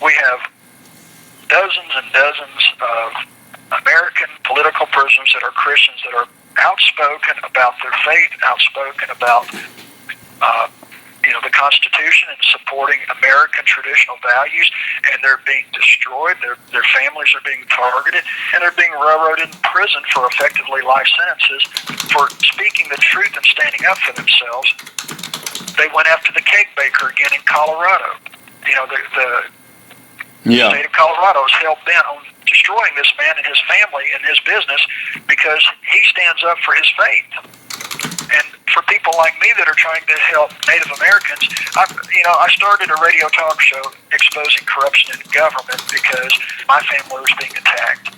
we have dozens and dozens of American political prisoners that are Christians that are outspoken about their faith, outspoken about the Constitution and supporting American traditional values, and they're being destroyed. Their families are being targeted, and they're being railroaded in prison for effectively life sentences for speaking the truth and standing up for themselves. They went after the cake baker again in Colorado. The state of Colorado is hell-bent on destroying this man and his family and his business because he stands up for his faith. And for people like me that are trying to help Native Americans, I started a radio talk show exposing corruption in government because my family was being attacked,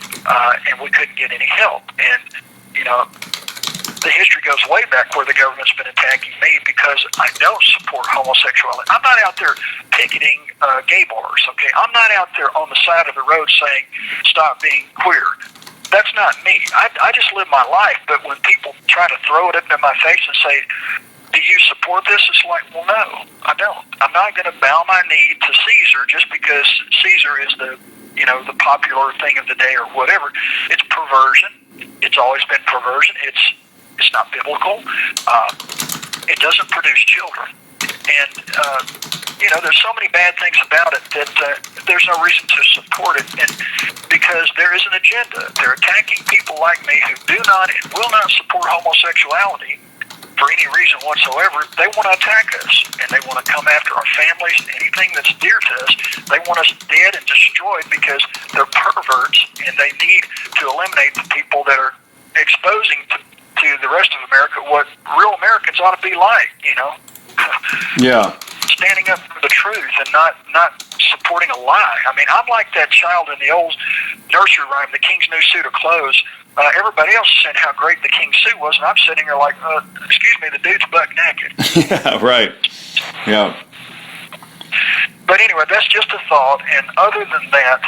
and we couldn't get any help. And, the history goes way back where the government's been attacking me because I don't support homosexuality. I'm not out there picketing gay bars, okay? I'm not out there on the side of the road saying, stop being queer. That's not me. I just live my life, but when people try to throw it up in my face and say, do you support this? It's like, well, no, I don't. I'm not going to bow my knee to Caesar just because Caesar is the popular thing of the day or whatever. It's perversion. It's always been perversion. It's not biblical. It doesn't produce children. And, there's so many bad things about it that there's no reason to support it. And because there is an agenda. They're attacking people like me who do not and will not support homosexuality for any reason whatsoever. They want to attack us, and they want to come after our families, anything that's dear to us. They want us dead and destroyed because they're perverts, and they need to eliminate the people that are exposing to the rest of America what real Americans ought to be like, Yeah. Standing up for the truth and not supporting a lie. I mean, I'm like that child in the old nursery rhyme, The King's New Suit of Clothes. Everybody else is saying how great the king's suit was, and I'm sitting there like, excuse me, the dude's buck naked. Yeah, right. Yeah. But anyway, that's just a thought. And other than that,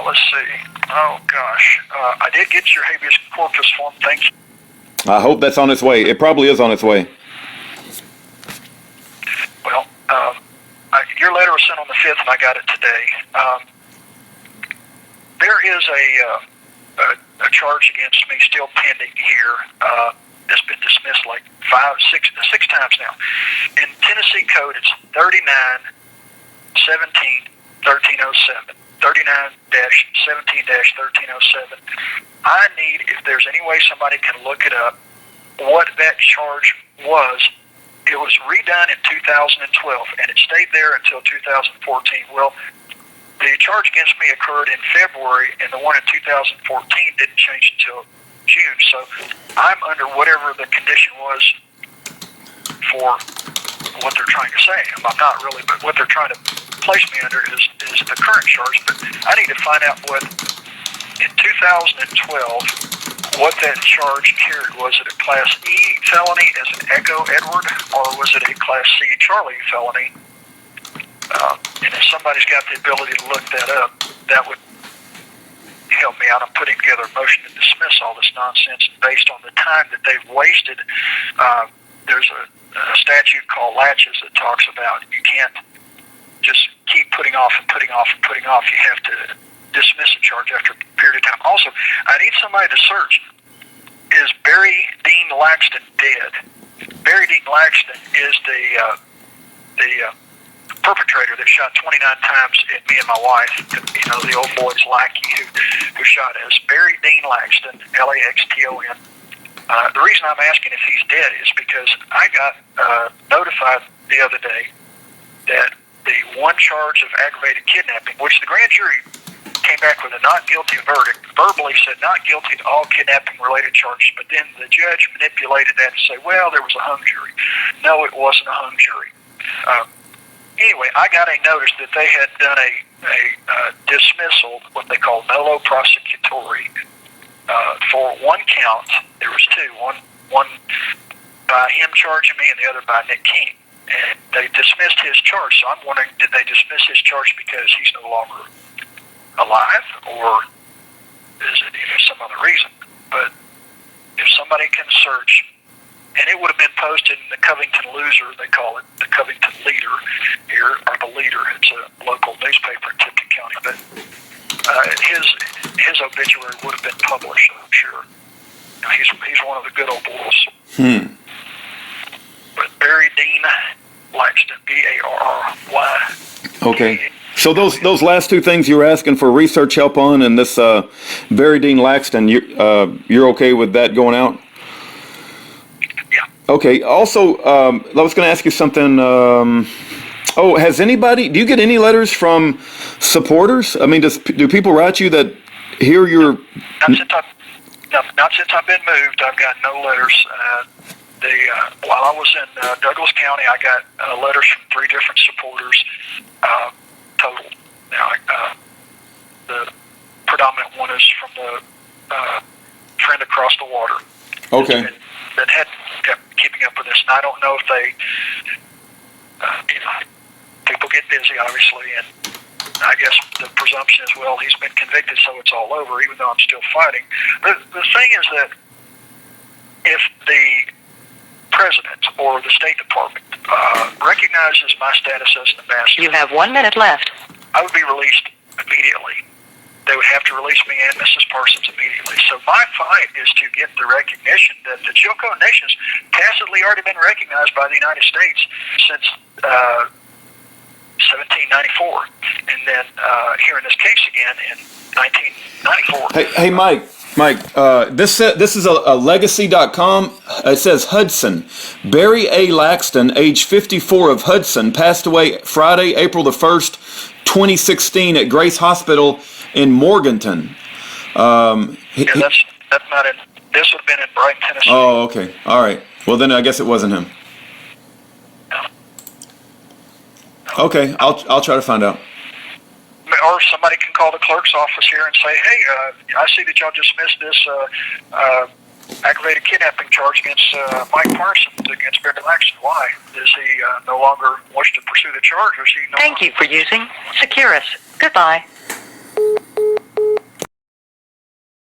let's see. Oh, gosh. I did get your habeas corpus form. Thank you. I hope that's on its way. It probably is on its way. Well, your letter was sent on the 5th, and I got it today. There is a charge against me still pending here that's been dismissed like six times now. In Tennessee Code, it's 39-17-1307. 39-17-1307. I need, if there's any way somebody can look it up, what that charge was. It was redone in 2012, and it stayed there until 2014. Well, the charge against me occurred in February, and the one in 2014 didn't change until June. So I'm under whatever the condition was for what they're trying to say. I'm not really, but what they're trying to place me under is the current charge. But I need to find out what, in 2012, what that charge carried. Was it a Class E felony as an Echo Edward, or was it a Class C Charlie felony? And if somebody's got the ability to look that up, that would help me out. I'm putting together a motion to dismiss all this nonsense based on the time that they've wasted. There's a statute called Latches that talks about you can't just keep putting off and putting off and putting off. You have to dismiss a charge after a period of time. Also, I need somebody to search, is Barry Dean Laxton dead? Barry Dean Laxton is the perpetrator that shot 29 times at me and my wife, the old boy's lackey who shot us. Barry Dean Laxton, Laxton. The reason I'm asking if he's dead is because I got notified the other day that the one charge of aggravated kidnapping, which the grand jury came back with a not guilty verdict, verbally said not guilty to all kidnapping-related charges, but then the judge manipulated that to say, well, there was a hung jury. No, it wasn't a hung jury. Anyway, I got a notice that they had done a dismissal, what they call nolo prosecutory, for one count. There was two, one by him charging me and the other by Nick King. And they dismissed his charge, so I'm wondering, did they dismiss his charge because he's no longer alive, or is it some other reason? But if somebody can search and it would have been posted in the Covington Loser, they call it, the Covington Leader here, or the Leader. It's a local newspaper in Tipton County, but his obituary would have been published, I'm sure. He's one of the good old boys. But Barry Dean Laxton, B-A-R-R-Y. Okay. So those last two things you were asking for research help on, and this Barry Dean Laxton, you're okay with that going out? Yeah. Okay. Also, I was going to ask you something. Has anybody? Do you get any letters from supporters? I mean, do people write you that hear your? Not since I've been moved. I've got no letters. While I was in Douglas County, I got letters from 3 different supporters total. Now, the predominant one is from the friend across the water. Okay. That had kept keeping up with this, and I don't know if they, people get busy, obviously, and I guess the presumption is, well, he's been convicted, so it's all over, even though I'm still fighting. The thing is that if the President or the State Department recognizes my status as an ambassador, you have 1 minute left. I would be released immediately. They would have to release me and Mrs. Parsons immediately. So my fight is to get the recognition that the Chilcotin Nation's tacitly already been recognized by the United States since 1794, and then here in this case again in 1994. Hey, Mike, this is a legacy.com. It says Hudson. Barry A. Laxton, age 54 of Hudson, passed away Friday, April the 1st, 2016 at Grace Hospital in Morganton. That's not in. This would have been in Brighton, Tennessee. Oh, okay. All right. Well, then I guess it wasn't him. Okay, I'll try to find out. Or somebody can call the clerk's office here and say, hey, I see that y'all dismissed this aggravated kidnapping charge against Mike Parsons, against Barry Laxton. Why? Does he no longer wish to pursue the charge, or is he no Thank you for using Securus. Goodbye.